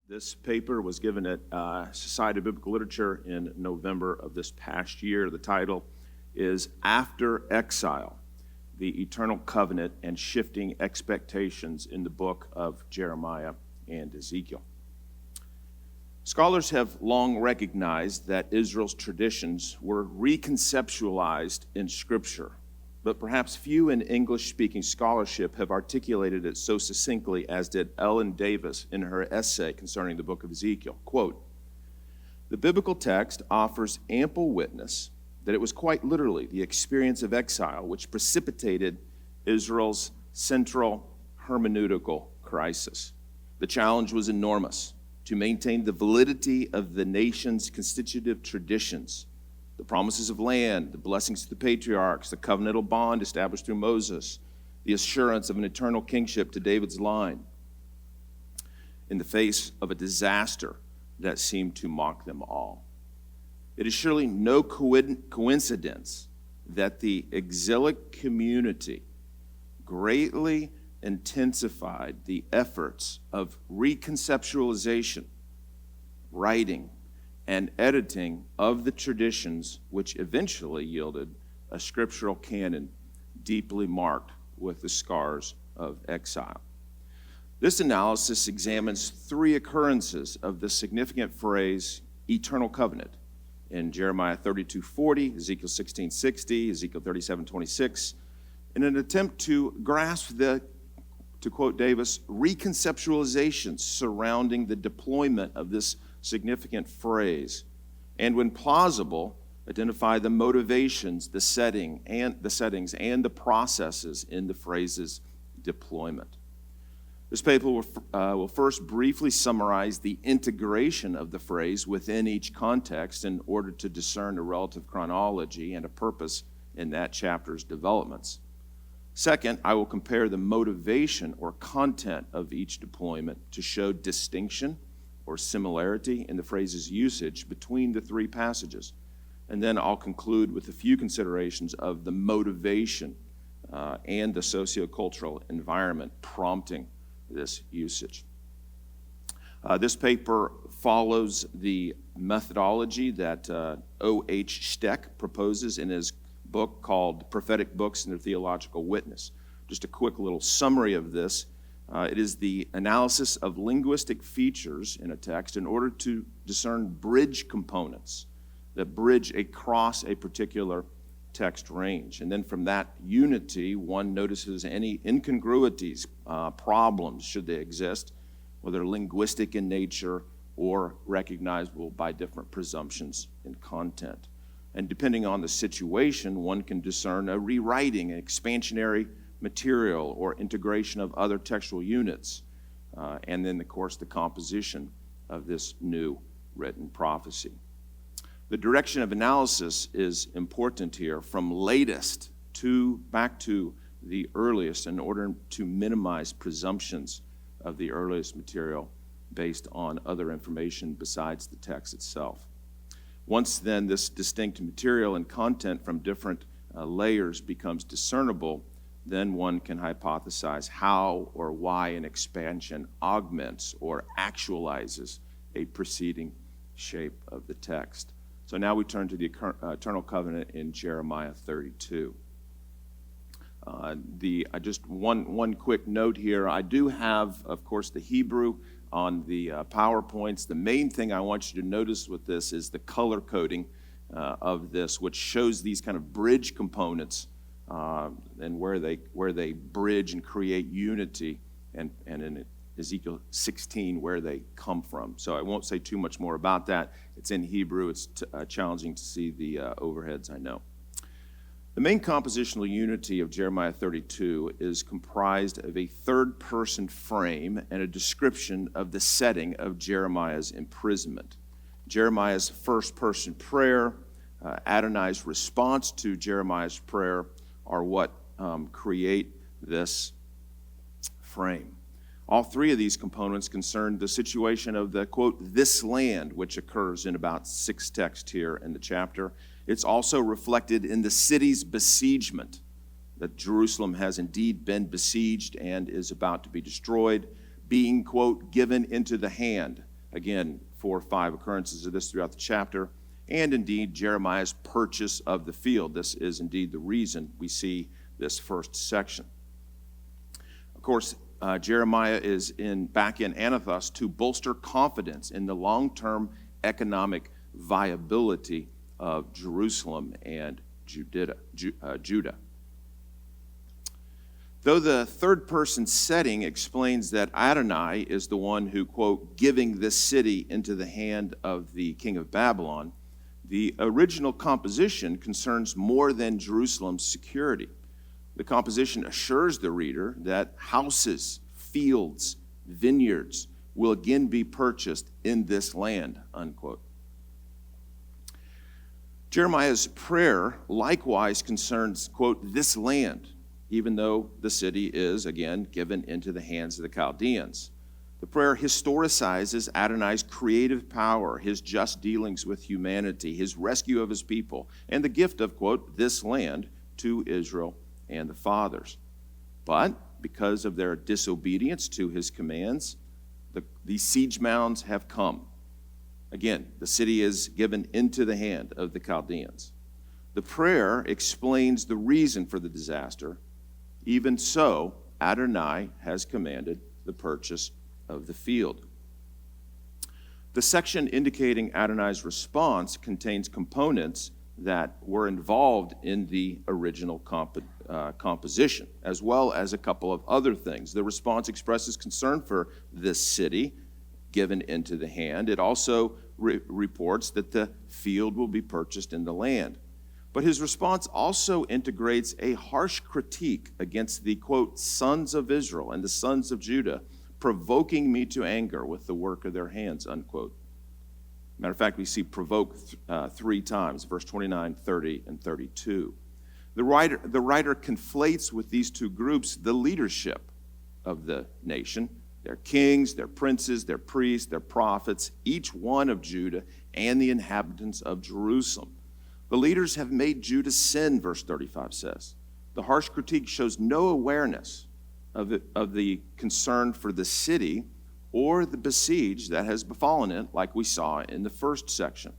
This paper was given at Society of Biblical Literature in November of this past year. The title is After Exile, the Eternal Covenant and Shifting Expectations in the Book of Jeremiah and Ezekiel. Scholars have long recognized that Israel's traditions were reconceptualized in Scripture, but perhaps few in English-speaking scholarship have articulated it so succinctly as did Ellen Davis in her essay concerning the book of Ezekiel. Quote, "The biblical text offers ample witness that it was quite literally the experience of exile which precipitated Israel's central hermeneutical crisis. The challenge was enormous: to maintain the validity of the nation's constitutive traditions, the promises of land, the blessings to the patriarchs, the covenantal bond established through Moses, the assurance of an eternal kingship to David's line, in the face of a disaster that seemed to mock them all. It is surely no coincidence that the exilic community greatly intensified the efforts of reconceptualization, writing, and editing of the traditions which eventually yielded a scriptural canon deeply marked with the scars of exile. This analysis examines three occurrences of the significant phrase eternal covenant in Jeremiah 32:40, Ezekiel 16:60, Ezekiel 37:26, in an attempt to grasp the, to quote Davis, reconceptualizations surrounding the deployment of this significant phrase, and when plausible, identify the motivations, the settings, and the processes in the phrase's deployment. This paper will first briefly summarize the integration of the phrase within each context in order to discern a relative chronology and a purpose in that chapter's developments. Second, I will compare the motivation or content of each deployment to show distinction or similarity in the phrase's usage between the three passages. And then I'll conclude with a few considerations of the motivation and the sociocultural environment prompting this usage. This paper follows the methodology that O.H. Steck proposes in his book called Prophetic Books and Their Theological Witness. Just a quick little summary of this. It is the analysis of linguistic features in a text in order to discern bridge components that bridge across a particular text range. And then from that unity, one notices any incongruities, problems, should they exist, whether linguistic in nature or recognizable by different presumptions in content. And depending on the situation, one can discern a rewriting, an expansionary material, or integration of other textual units, and then, of course, the composition of this new written prophecy. The direction of analysis is important here, from latest back to the earliest, in order to minimize presumptions of the earliest material based on other information besides the text itself. Once then this distinct material and content from different layers becomes discernible, then one can hypothesize how or why an expansion augments or actualizes a preceding shape of the text. So now we turn to the eternal covenant in Jeremiah 32. Just one quick note here. I do have, of course, the Hebrew on the PowerPoints. The main thing I want you to notice with this is the color coding of this, which shows these kind of bridge components and where they bridge and create unity, and in Ezekiel 16 where they come from. So I won't say too much more about that. It's in Hebrew. It's challenging to see the overheads, I know. The main compositional unity of Jeremiah 32 is comprised of a third-person frame and a description of the setting of Jeremiah's imprisonment. Jeremiah's first-person prayer, Adonai's response to Jeremiah's prayer are what create this frame. All three of these components concern the situation of the, quote, this land, which occurs in about 6 texts here in the chapter. It's also reflected in the city's besiegement, that Jerusalem has indeed been besieged and is about to be destroyed, being, quote, given into the hand Again, 4 or 5 occurrences of this throughout the chapter. And indeed, Jeremiah's purchase of the field. This is indeed the reason we see this first section. Of course, Jeremiah is back in Anathoth to bolster confidence in the long-term economic viability of Jerusalem and Judah. Though the third-person setting explains that Adonai is the one who, quote, giving this city into the hand of the king of Babylon, the original composition concerns more than Jerusalem's security. The composition assures the reader that houses, fields, vineyards will again be purchased in this land, unquote. Jeremiah's prayer likewise concerns, quote, this land, even though the city is, again, given into the hands of the Chaldeans. The prayer historicizes Adonai's creative power, his just dealings with humanity, his rescue of his people, and the gift of, quote, this land to Israel and the fathers. But because of their disobedience to his commands, these siege mounds have come. Again, the city is given into the hand of the Chaldeans. The prayer explains the reason for the disaster. Even so, Adonai has commanded the purchase of the field. The section indicating Adonai's response contains components that were involved in the original composition, as well as a couple of other things. The response expresses concern for this city given into the hand. It also reports that the field will be purchased in the land. But his response also integrates a harsh critique against the, quote, sons of Israel and the sons of Judah, provoking me to anger with the work of their hands, unquote. Matter of fact, we see provoke 3 times, verse 29, 30, and 32. The writer conflates with these two groups the leadership of the nation, their kings, their princes, their priests, their prophets, each one of Judah, and the inhabitants of Jerusalem. The leaders have made Judah sin, verse 35 says. The harsh critique shows no awareness of the concern for the city or the besieged that has befallen it, like we saw in the first section.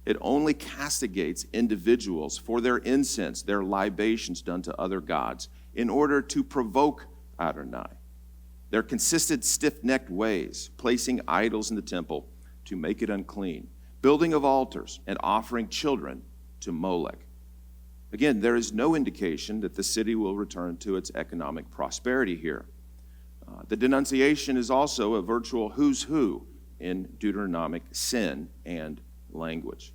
It only castigates individuals for their incense, their libations done to other gods, in order to provoke Adonai. Their consistent stiff-necked ways, placing idols in the temple to make it unclean, building of altars, and offering children to Molech. Again, there is no indication that the city will return to its economic prosperity here. The denunciation is also a virtual who's who in Deuteronomic sin and language.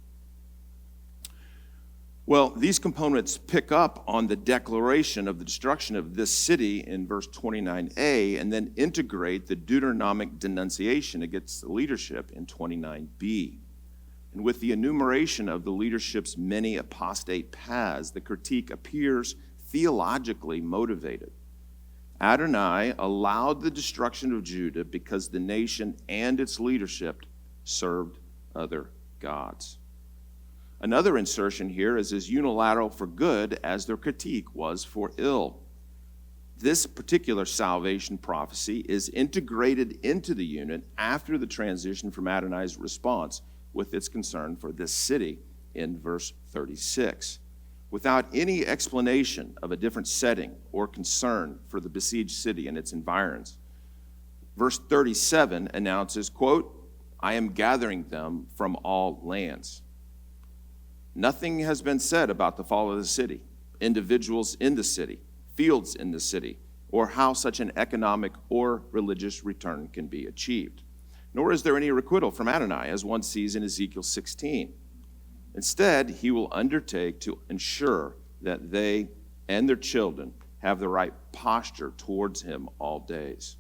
Well, these components pick up on the declaration of the destruction of this city in verse 29a and then integrate the Deuteronomic denunciation against the leadership in 29b. And with the enumeration of the leadership's many apostate paths, the critique appears theologically motivated. Adonai allowed the destruction of Judah because the nation and its leadership served other gods. Another insertion here is as unilateral for good as their critique was for ill. This particular salvation prophecy is integrated into the unit after the transition from Adonai's response with its concern for this city in verse 36. Without any explanation of a different setting or concern for the besieged city and its environs. Verse 37 announces, quote, I am gathering them from all lands. Nothing has been said about the fall of the city, individuals in the city, fields in the city, or how such an economic or religious return can be achieved. Nor is there any requital from Adonai, as one sees in Ezekiel 16. Instead, he will undertake to ensure that they and their children have the right posture towards him all days.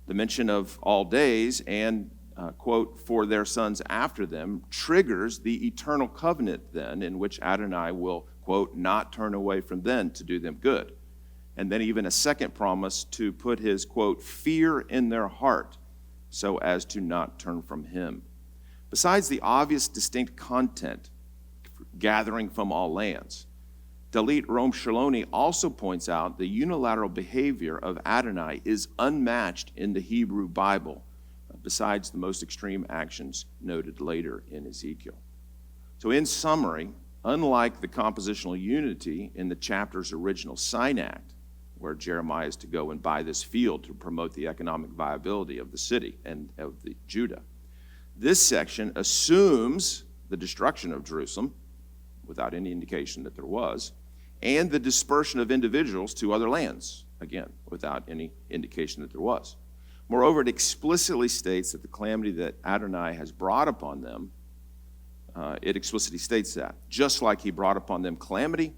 The mention of all days and, quote, for their sons after them triggers the eternal covenant then in which Adonai will, quote, not turn away from them to do them good. And then even a second promise to put his, quote, fear in their heart so as to not turn from him. Besides the obvious distinct content, gathering from all lands, Dalit Rom Shaloni also points out the unilateral behavior of Adonai is unmatched in the Hebrew Bible, besides the most extreme actions noted later in Ezekiel. So in summary, unlike the compositional unity in the chapter's original sign act, where Jeremiah is to go and buy this field to promote the economic viability of the city and of the Judah, this section assumes the destruction of Jerusalem, without any indication that there was, and the dispersion of individuals to other lands, again, without any indication that there was. Moreover, it explicitly states that the calamity that Adonai has brought upon them, it explicitly states that. Just like he brought upon them calamity,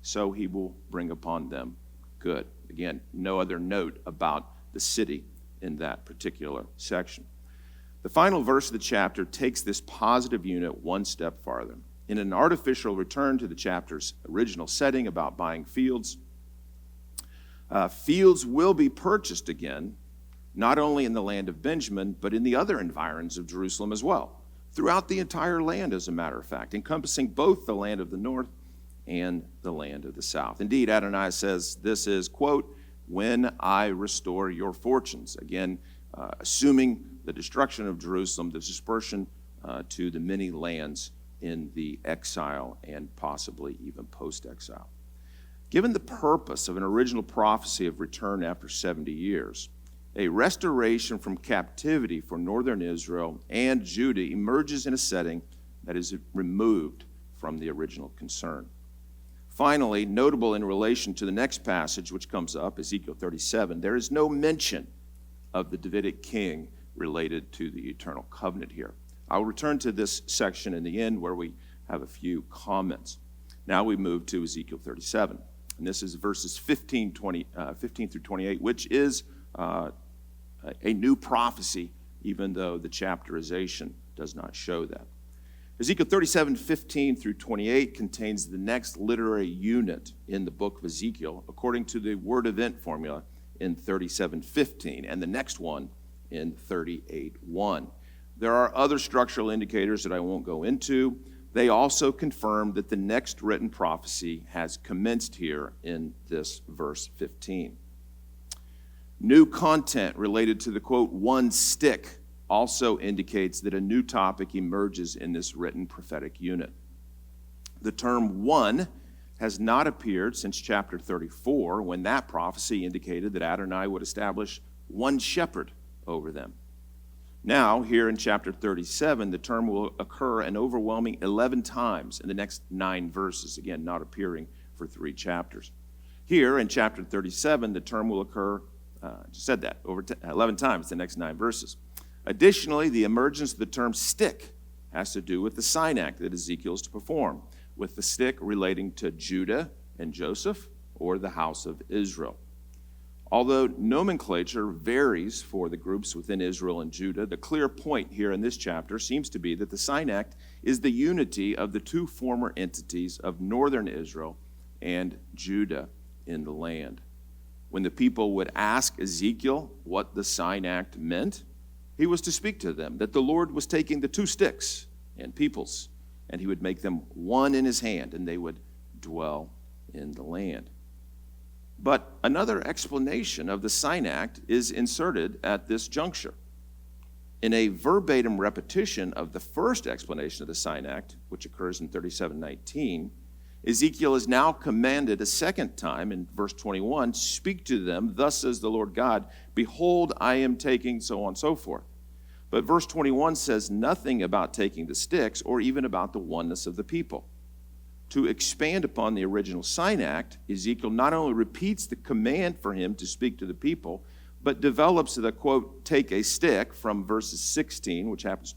so he will bring upon them good. Again, no other note about the city in that particular section. The final verse of the chapter takes this positive unit one step farther. In an artificial return to the chapter's original setting about buying fields, fields will be purchased again, not only in the land of Benjamin, but in the other environs of Jerusalem as well, throughout the entire land, as a matter of fact, encompassing both the land of the north and the land of the south. Indeed, Adonai says this is, quote, when I restore your fortunes. Again, assuming the destruction of Jerusalem, the dispersion to the many lands in the exile and possibly even post-exile. Given the purpose of an original prophecy of return after 70 years, a restoration from captivity for northern Israel and Judah emerges in a setting that is removed from the original concern. Finally, notable in relation to the next passage which comes up, Ezekiel 37, there is no mention of the Davidic king related to the eternal covenant here. I'll return to this section in the end where we have a few comments. Now we move to Ezekiel 37, and this is verses 15 through 28, which is a new prophecy, even though the chapterization does not show that. Ezekiel 37, 15 through 28 contains the next literary unit in the book of Ezekiel, according to the word event formula in 37:15, and the next one in 38:1. There are other structural indicators that I won't go into. They also confirm that the next written prophecy has commenced here in this verse 15. New content related to the, quote, one stick also indicates that a new topic emerges in this written prophetic unit. The term one has not appeared since chapter 34, when that prophecy indicated that Adonai would establish one shepherd over them. Now, here in chapter 37, the term will occur an overwhelming 11 times in the next 9 verses, again, not appearing for 3 chapters. Here in chapter 37, the term will occur, just said that, over 11 times in the next 9 verses. Additionally, the emergence of the term stick has to do with the sign act that Ezekiel is to perform, with the stick relating to Judah and Joseph or the house of Israel. Although nomenclature varies for the groups within Israel and Judah, the clear point here in this chapter seems to be that the sign act is the unity of the 2 former entities of northern Israel and Judah in the land. When the people would ask Ezekiel what the sign act meant, he was to speak to them that the Lord was taking the 2 sticks and peoples, and he would make them one in his hand, and they would dwell in the land. But another explanation of the sign act is inserted at this juncture. In a verbatim repetition of the first explanation of the sign act, which occurs in 37:19, Ezekiel is now commanded a second time in verse 21, speak to them, thus says the Lord God, behold, I am taking, so on and so forth. But verse 21 says nothing about taking the sticks or even about the oneness of the people. To expand upon the original sign act, Ezekiel not only repeats the command for him to speak to the people, but develops the, quote, take a stick from verses 16, which happens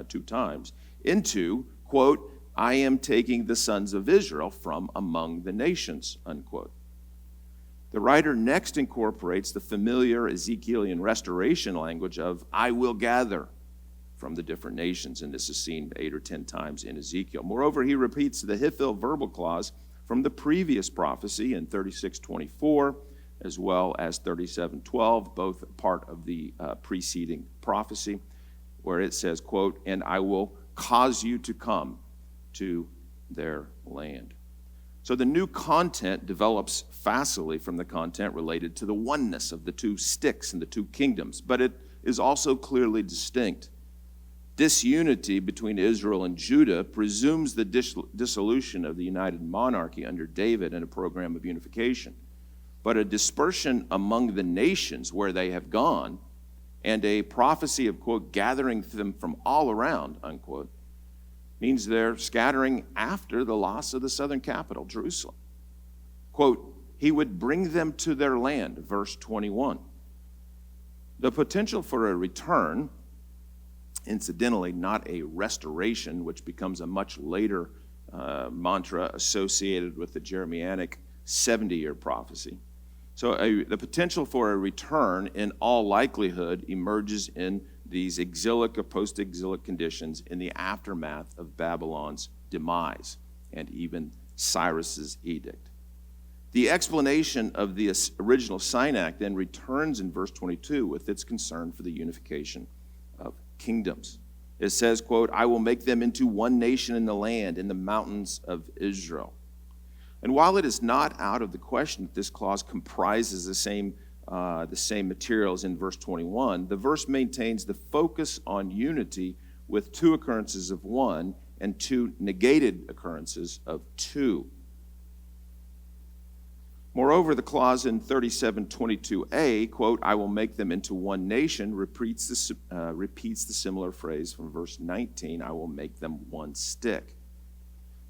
2 times, into, quote, I am taking the sons of Israel from among the nations, unquote. The writer next incorporates the familiar Ezekielian restoration language of I will gather from the different nations, and this is seen 8 or 10 times in Ezekiel. Moreover, he repeats the Hithil verbal clause from the previous prophecy in 36:24, as well as 37:12, both part of the preceding prophecy, where it says, quote, and I will cause you to come to their land. So the new content develops facilely from the content related to the oneness of the 2 sticks and the 2 kingdoms, but it is also clearly distinct. Disunity between Israel and Judah presumes the dissolution of the united monarchy under David and a program of unification. But a dispersion among the nations where they have gone and a prophecy of, quote, gathering them from all around, unquote, means they're scattering after the loss of the southern capital, Jerusalem. Quote, he would bring them to their land, verse 21. The potential for a return, incidentally, not a restoration, which becomes a much later mantra associated with the Jeremianic 70-year prophecy. So the potential for a return, in all likelihood, emerges in these exilic or post-exilic conditions in the aftermath of Babylon's demise and even Cyrus's edict. The explanation of the original Sinai then returns in verse 22 with its concern for the unification of kingdoms. It says, quote, I will make them into one nation in the land, in the mountains of Israel. And while it is not out of the question that this clause comprises the same materials in verse 21, the verse maintains the focus on unity with two occurrences of one and two negated occurrences of two. Moreover, the clause in 37:22a, quote, I will make them into one nation, repeats the similar phrase from verse 19, I will make them one stick.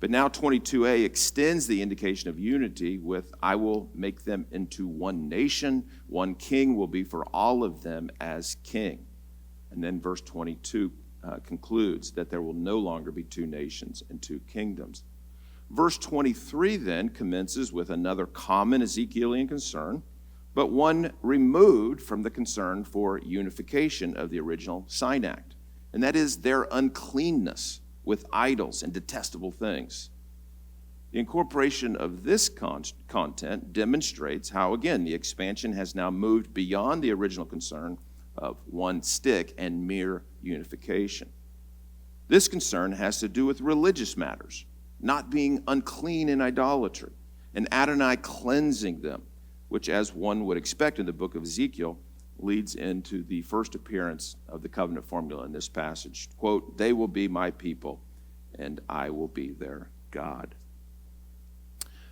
But now 22a extends the indication of unity with, I will make them into one nation, one king will be for all of them as king. And then verse 22 concludes that there will no longer be two nations and two kingdoms. Verse 23 then commences with another common Ezekielian concern, but one removed from the concern for unification of the original Sinai Act, and that is their uncleanness with idols and detestable things. The incorporation of this content demonstrates how, again, the expansion has now moved beyond the original concern of one stick and mere unification. This concern has to do with religious matters, not being unclean in idolatry, and Adonai cleansing them, which, as one would expect in the book of Ezekiel, leads into the first appearance of the covenant formula in this passage. Quote, they will be my people, and I will be their God.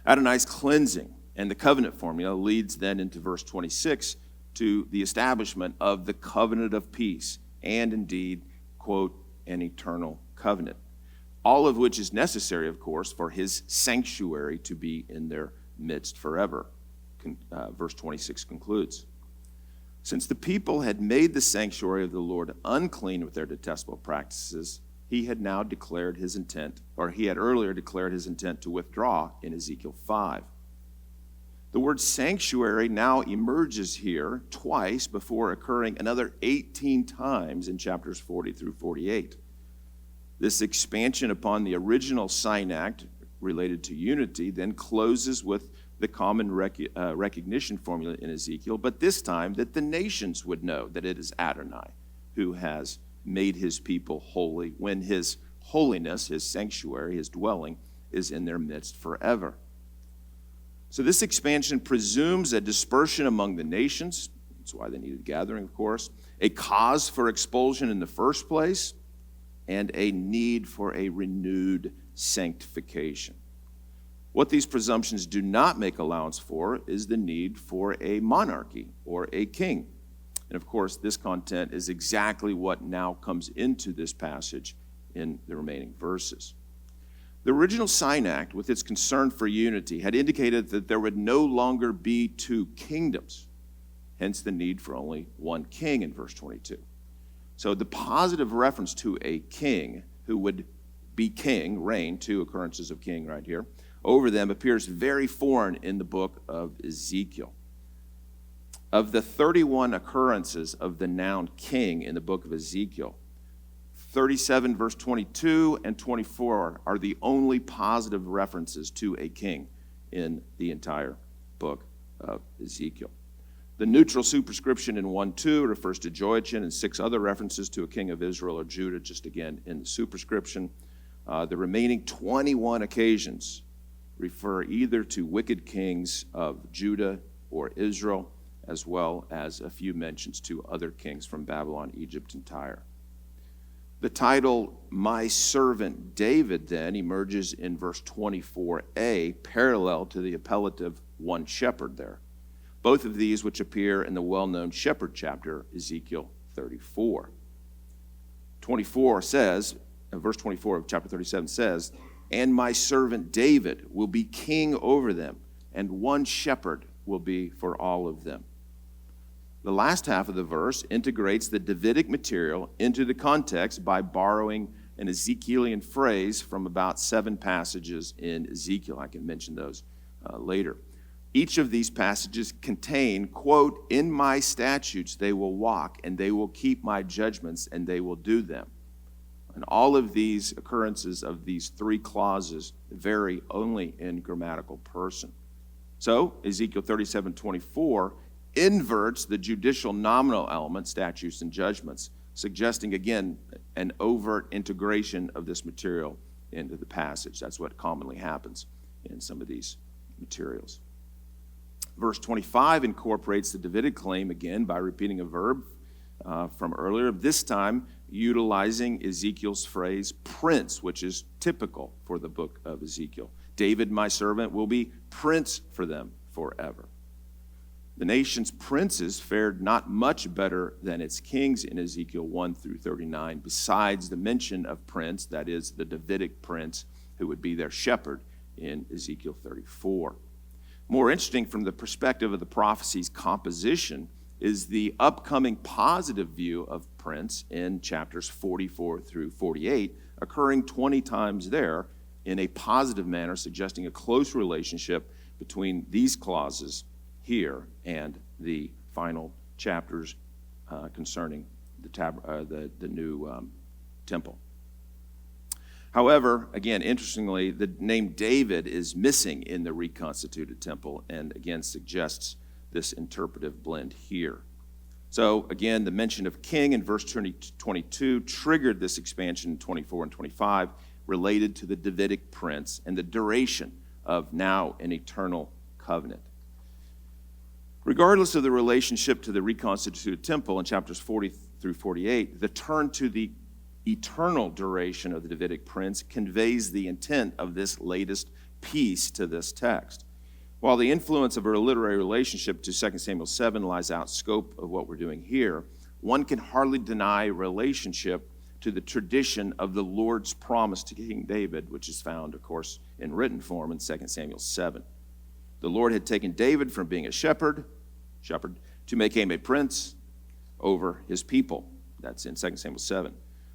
Adonai's cleansing and the covenant formula leads then into verse 26 to the establishment of the covenant of peace, and indeed, quote, an eternal covenant. All of which is necessary, of course, for his sanctuary to be in their midst forever. Verse 26 concludes. Since the people had made the sanctuary of the Lord unclean with their detestable practices, he had now declared his intent, or he had earlier declared his intent to withdraw in Ezekiel 5. The word sanctuary now emerges here twice before occurring another 18 times in chapters 40 through 48. This expansion upon the original Sinai Act related to unity then closes with the common recognition formula in Ezekiel, but this time that the nations would know that it is Adonai who has made his people holy when his holiness, his sanctuary, his dwelling, is in their midst forever. So this expansion presumes a dispersion among the nations. That's why they needed gathering, of course. A cause for expulsion in the first place, and a need for a renewed sanctification. What these presumptions do not make allowance for is the need for a monarchy or a king. And of course, this content is exactly what now comes into this passage in the remaining verses. The original Sinai Act, with its concern for unity, had indicated that there would no longer be two kingdoms, hence the need for only one king in verse 22. So the positive reference to a king who would be king, reign, two occurrences of king right here, over them appears very foreign in the book of Ezekiel. Of the 31 occurrences of the noun king in the book of Ezekiel, 37 verse 22 and 24 are the only positive references to a king in the entire book of Ezekiel. The neutral superscription in 1:2 refers to Joachim, and 6 other references to a king of Israel or Judah, just again in the superscription. The remaining 21 occasions refer either to wicked kings of Judah or Israel, as well as a few mentions to other kings from Babylon, Egypt, and Tyre. The title, My Servant David, then, emerges in verse 24a, parallel to the appellative one shepherd there. Both of these which appear in the well-known shepherd chapter, Ezekiel 34. 24 says, verse 24 of chapter 37 says, and my servant David will be king over them, and one shepherd will be for all of them. The last half of the verse integrates the Davidic material into the context by borrowing an Ezekielian phrase from about 7 passages in Ezekiel. I can mention those later. Each of these passages contain, quote, in my statutes they will walk, and they will keep my judgments, and they will do them. And all of these occurrences of these 3 clauses vary only in grammatical person. So, Ezekiel 37:24 inverts the judicial nominal element, statutes and judgments, suggesting, again, an overt integration of this material into the passage. That's what commonly happens in some of these materials. Verse 25 incorporates the Davidic claim again by repeating a verb from earlier, this time utilizing Ezekiel's phrase prince, which is typical for the book of Ezekiel. David, my servant, will be prince for them forever. The nation's princes fared not much better than its kings in Ezekiel 1 through 39, besides the mention of prince, that is, the Davidic prince, who would be their shepherd in Ezekiel 34. More interesting from the perspective of the prophecy's composition is the upcoming positive view of prince in chapters 44 through 48, occurring 20 times there in a positive manner, suggesting a close relationship between these clauses here and the final chapters concerning the new temple. However, again, interestingly, the name David is missing in the reconstituted temple and again suggests this interpretive blend here. So again, the mention of king in verse 22 triggered this expansion in 24 and 25 related to the Davidic prince and the duration of now an eternal covenant. Regardless of the relationship to the reconstituted temple in chapters 40 through 48, the turn to the eternal duration of the Davidic prince conveys the intent of this latest piece to this text. While the influence of a literary relationship to 2 Samuel 7 lies out scope of what we're doing here, one can hardly deny relationship to the tradition of the Lord's promise to King David, which is found, of course, in written form in 2 Samuel 7. The Lord had taken David from being a shepherd to make him a prince over his people. That's in 2 Samuel 7.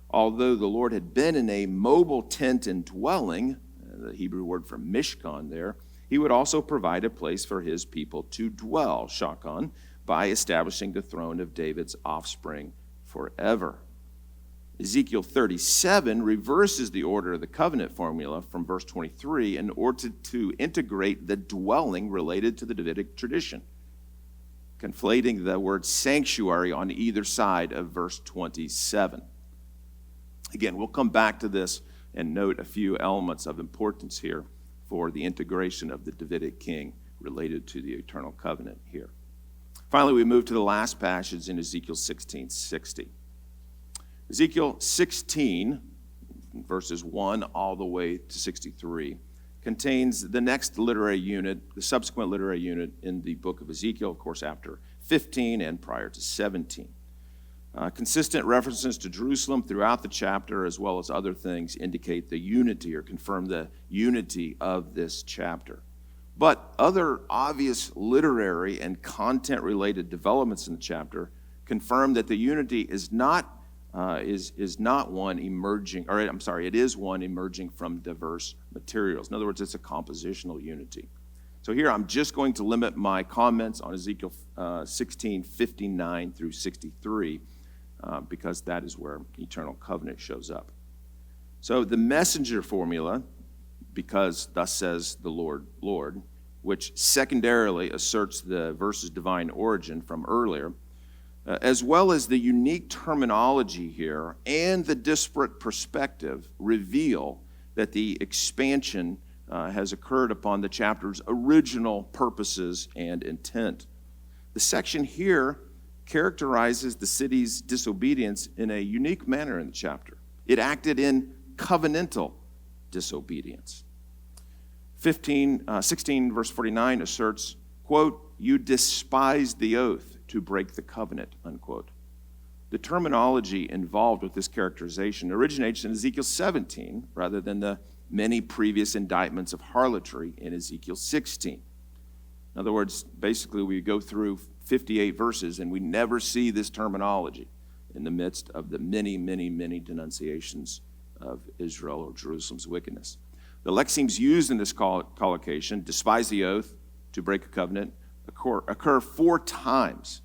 Although the Lord had been in a mobile tent and dwelling, the Hebrew word for mishkan there, he would also provide a place for his people to dwell, shakhan, by establishing the throne of David's offspring forever. Ezekiel 37 reverses the order of the covenant formula from verse 23 in order to integrate the dwelling related to the Davidic tradition, conflating the word sanctuary on either side of verse 27. Again, we'll come back to this and note a few elements of importance here for the integration of the Davidic king related to the eternal covenant here. Finally, we move to the last passage in Ezekiel 16:60. Ezekiel 16, verses 1 all the way to 63, contains the next literary unit, the subsequent literary unit in the book of Ezekiel, of course, after 15 and prior to 17. Consistent references to Jerusalem throughout the chapter, as well as other things, indicate the unity or confirm the unity of this chapter. But other obvious literary and content-related developments in the chapter confirm that the unity is not one emerging, or I'm sorry, it is one emerging from diverse materials. In other words, it's a compositional unity. So here I'm just going to limit my comments on Ezekiel 16:59 through 63. Because that is where eternal covenant shows up. So the messenger formula, because thus says the Lord, which secondarily asserts the verse's divine origin from earlier, as well as the unique terminology here and the disparate perspective, reveal that the expansion has occurred upon the chapter's original purposes and intent. The section here characterizes the city's disobedience in a unique manner in the chapter. It acted in covenantal disobedience. 16 verse 49 asserts, quote, "You despised the oath to break the covenant," unquote. The terminology involved with this characterization originates in Ezekiel 17 rather than the many previous indictments of harlotry in Ezekiel 16. In other words, basically we go through 58 verses and we never see this terminology in the midst of the many, many, many denunciations of Israel or Jerusalem's wickedness. The lexemes used in this collocation, despise the oath, to break a covenant, occur 4 times.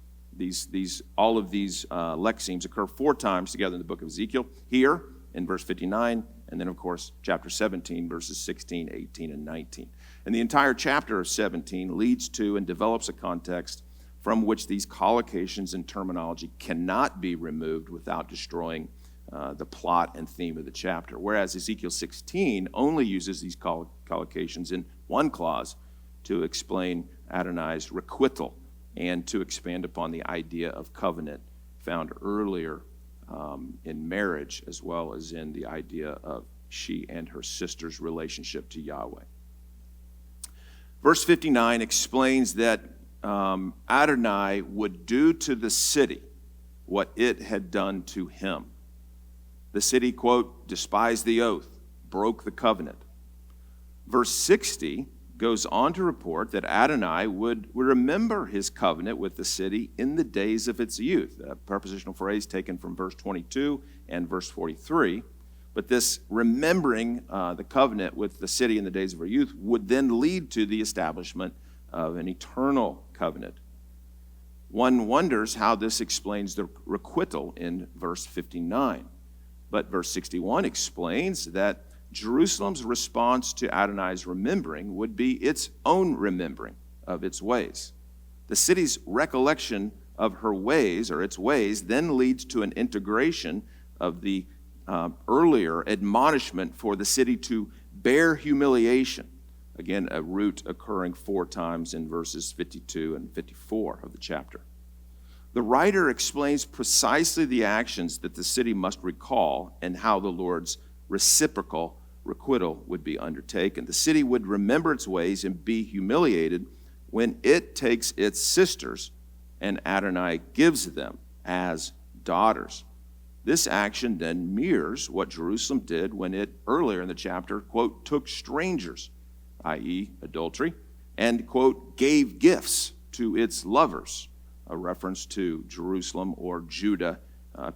All of these lexemes occur 4 times together in the book of Ezekiel, here in verse 59, and then, of course, chapter 17, verses 16, 18, and 19. And the entire chapter of 17 leads to and develops a context from which these collocations and terminology cannot be removed without destroying the plot and theme of the chapter. Whereas Ezekiel 16 only uses these collocations in one clause to explain Adonai's requital and to expand upon the idea of covenant found earlier in marriage, as well as in the idea of she and her sister's relationship to Yahweh. Verse 59 explains that Adonai would do to the city what it had done to him. The city, quote, despised the oath, broke the covenant. Verse 60 goes on to report that Adonai would remember his covenant with the city in the days of its youth, a prepositional phrase taken from verse 22 and verse 43. But this remembering the covenant with the city in the days of her youth would then lead to the establishment of an eternal covenant. One wonders how this explains the requital in verse 59. But verse 61 explains that Jerusalem's response to Adonai's remembering would be its own remembering of its ways. The city's recollection of her ways, or its ways, then leads to an integration of the earlier admonishment for the city to bear humiliation. Again, a root occurring 4 times in verses 52 and 54 of the chapter. The writer explains precisely the actions that the city must recall and how the Lord's reciprocal requital would be undertaken. The city would remember its ways and be humiliated when it takes its sisters and Adonai gives them as daughters. This action then mirrors what Jerusalem did when it, earlier in the chapter, quote, took strangers, i.e. adultery, and, quote, gave gifts to its lovers, a reference to Jerusalem or Judah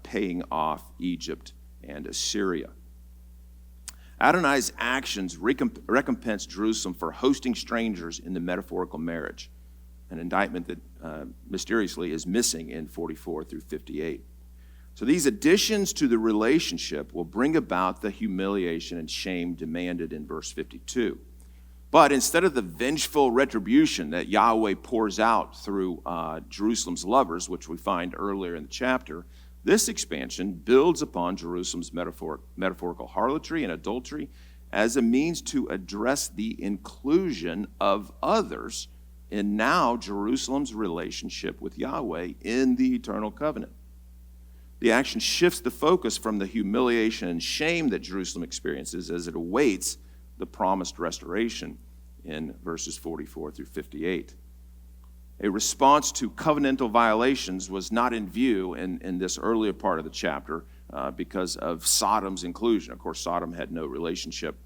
paying off Egypt and Assyria. Adonai's actions recompense Jerusalem for hosting strangers in the metaphorical marriage, an indictment that mysteriously is missing in 44 through 58. So these additions to the relationship will bring about the humiliation and shame demanded in verse 52. But instead of the vengeful retribution that Yahweh pours out through Jerusalem's lovers, which we find earlier in the chapter, this expansion builds upon Jerusalem's metaphorical harlotry and adultery as a means to address the inclusion of others in now Jerusalem's relationship with Yahweh in the eternal covenant. The action shifts the focus from the humiliation and shame that Jerusalem experiences as it awaits the promised restoration in verses 44 through 58. A response to covenantal violations was not in view in this earlier part of the chapter because of Sodom's inclusion. Of course, Sodom had no relationship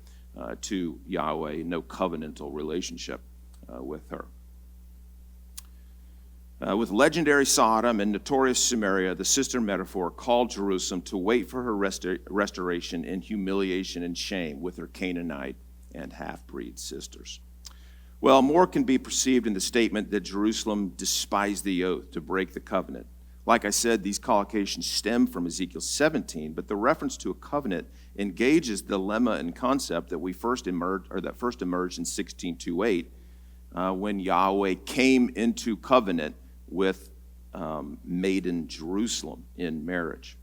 to Yahweh, no covenantal relationship with her. With legendary Sodom and notorious Samaria, the sister metaphor called Jerusalem to wait for her restoration in humiliation and shame with her Canaanite and half-breed sisters. Well, more can be perceived in the statement that Jerusalem despised the oath to break the covenant. Like I said, these collocations stem from Ezekiel 17, but the reference to a covenant engages the lemma and concept that first emerged in 16:28, when Yahweh came into covenant with maiden Jerusalem in marriage.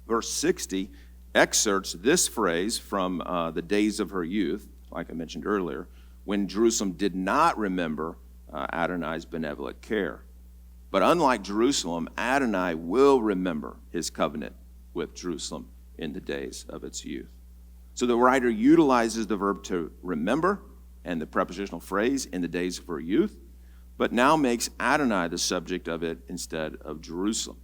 Verse 60 excerpts this phrase from the days of her youth, like I mentioned earlier, when Jerusalem did not remember Adonai's benevolent care. But unlike Jerusalem, Adonai will remember his covenant with Jerusalem in the days of its youth. So the writer utilizes the verb to remember and the prepositional phrase in the days of her youth, but now makes Adonai the subject of it instead of Jerusalem.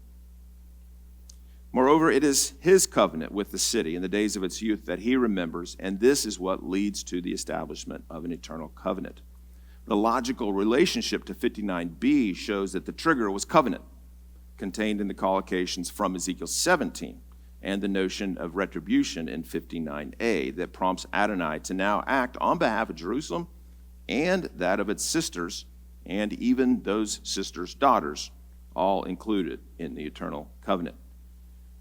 Moreover, it is his covenant with the city in the days of its youth that he remembers, and this is what leads to the establishment of an eternal covenant. The logical relationship to 59b shows that the trigger was covenant, contained in the collocations from Ezekiel 17, and the notion of retribution in 59a that prompts Adonai to now act on behalf of Jerusalem and that of its sisters, and even those sisters' daughters, all included in the eternal covenant.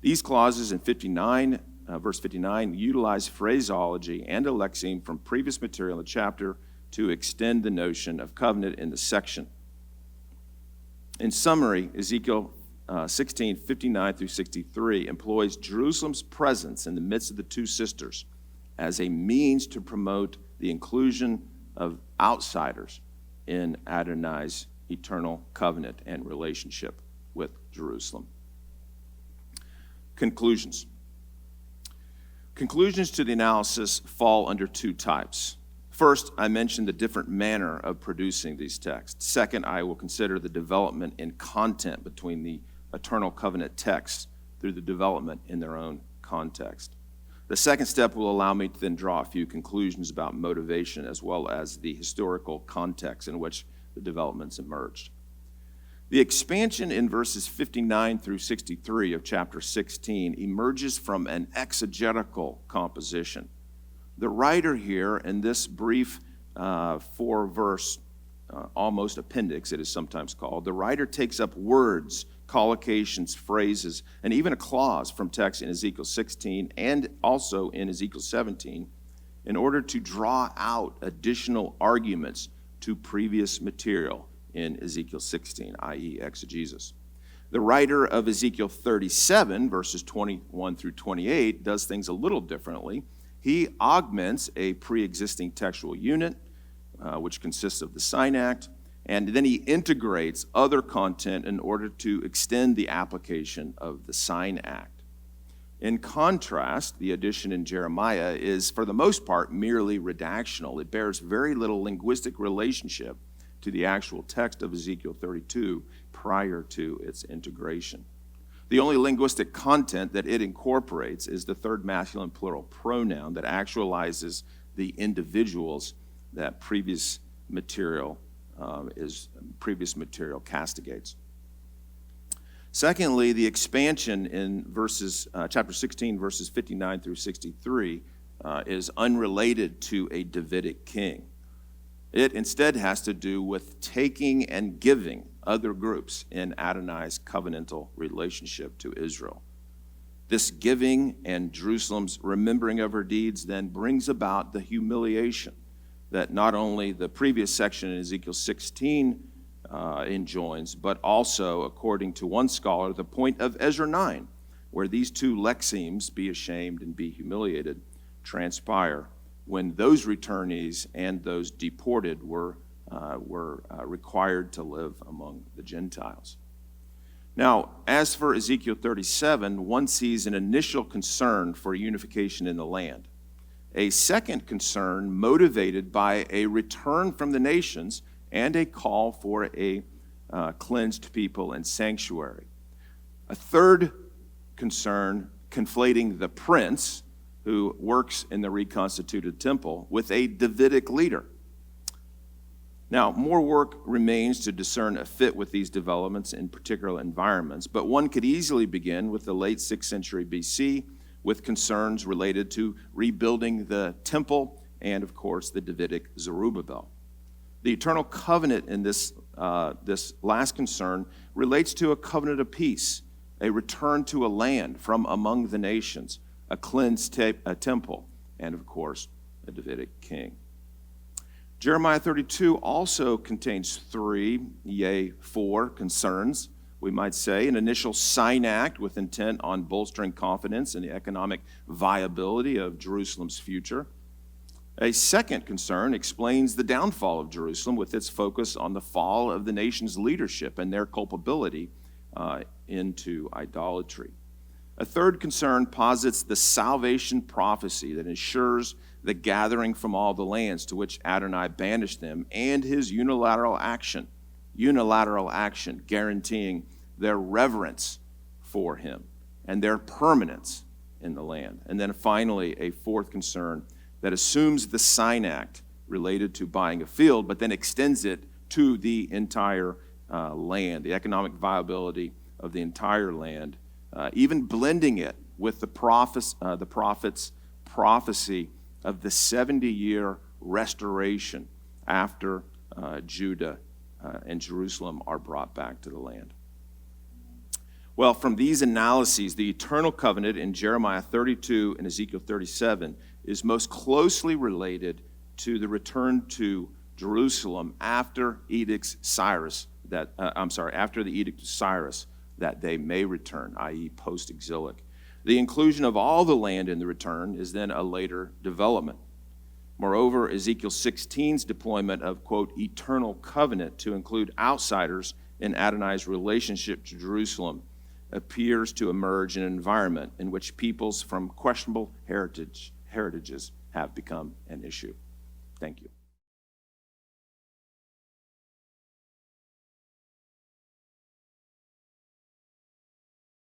These clauses in verse 59, utilize phraseology and a lexeme from previous material in the chapter to extend the notion of covenant in the section. In summary, Ezekiel 16, 59 through 63 employs Jerusalem's presence in the midst of the two sisters as a means to promote the inclusion of outsiders in Adonai's eternal covenant and relationship with Jerusalem. Conclusions. Conclusions to the analysis fall under two types. First, I mentioned the different manner of producing these texts. Second, I will consider the development in content between the eternal covenant texts through the development in their own context. The second step will allow me to then draw a few conclusions about motivation as well as the historical context in which the developments emerged. The expansion in verses 59 through 63 of chapter 16 emerges from an exegetical composition. The writer here, in this brief four-verse almost appendix, it is sometimes called, the writer takes up words, collocations, phrases, and even a clause from text in Ezekiel 16 and also in Ezekiel 17 in order to draw out additional arguments to previous material in Ezekiel 16, i.e. exegesis. The writer of Ezekiel 37, verses 21 through 28, does things a little differently. He augments a pre-existing textual unit, which consists of the sign act, and then he integrates other content in order to extend the application of the sign act. In contrast, the addition in Jeremiah is, for the most part, merely redactional. It bears very little linguistic relationship to the actual text of Ezekiel 32 prior to its integration. The only linguistic content that it incorporates is the third masculine plural pronoun that actualizes the individuals that previous material castigates. Secondly, the expansion in chapter 16, verses 59 through 63 is unrelated to a Davidic king. It instead has to do with taking and giving other groups in Adonai's covenantal relationship to Israel. This giving and Jerusalem's remembering of her deeds then brings about the humiliation that not only the previous section in Ezekiel 16 enjoins, but also, according to one scholar, the point of Ezra 9, where these two lexemes, be ashamed and be humiliated, transpire when those returnees and those deported were required to live among the Gentiles. Now, as for Ezekiel 37, one sees an initial concern for unification in the land, a second concern motivated by a return from the nations and a call for a cleansed people and sanctuary. A third concern conflating the prince who works in the reconstituted temple with a Davidic leader. Now, more work remains to discern a fit with these developments in particular environments, but one could easily begin with the late 6th century BC with concerns related to rebuilding the temple and, of course, the Davidic Zerubbabel. The eternal covenant in this last concern relates to a covenant of peace, a return to a land from among the nations, a cleansed temple, and, of course, a Davidic king. Jeremiah 32 also contains 4 concerns, we might say. An initial sign act with intent on bolstering confidence in the economic viability of Jerusalem's future. A second concern explains the downfall of Jerusalem with its focus on the fall of the nation's leadership and their culpability into idolatry. A third concern posits the salvation prophecy that ensures the gathering from all the lands to which Adonai banished them, and his unilateral action guaranteeing their reverence for him and their permanence in the land. And then finally, a fourth concern that assumes the sign act related to buying a field, but then extends it to the entire land, the economic viability of the entire land, even blending it with the prophet's prophecy of the 70-year restoration after Judah and Jerusalem are brought back to the land. Well, from these analyses, the eternal covenant in Jeremiah 32 and Ezekiel 37 is most closely related to the return to Jerusalem after the edict of Cyrus that they may return, i.e. post-exilic. The inclusion of all the land in the return is then a later development. Moreover, Ezekiel 16's deployment of, quote, eternal covenant to include outsiders in Adonai's relationship to Jerusalem appears to emerge in an environment in which peoples from questionable heritages have become an issue. Thank you.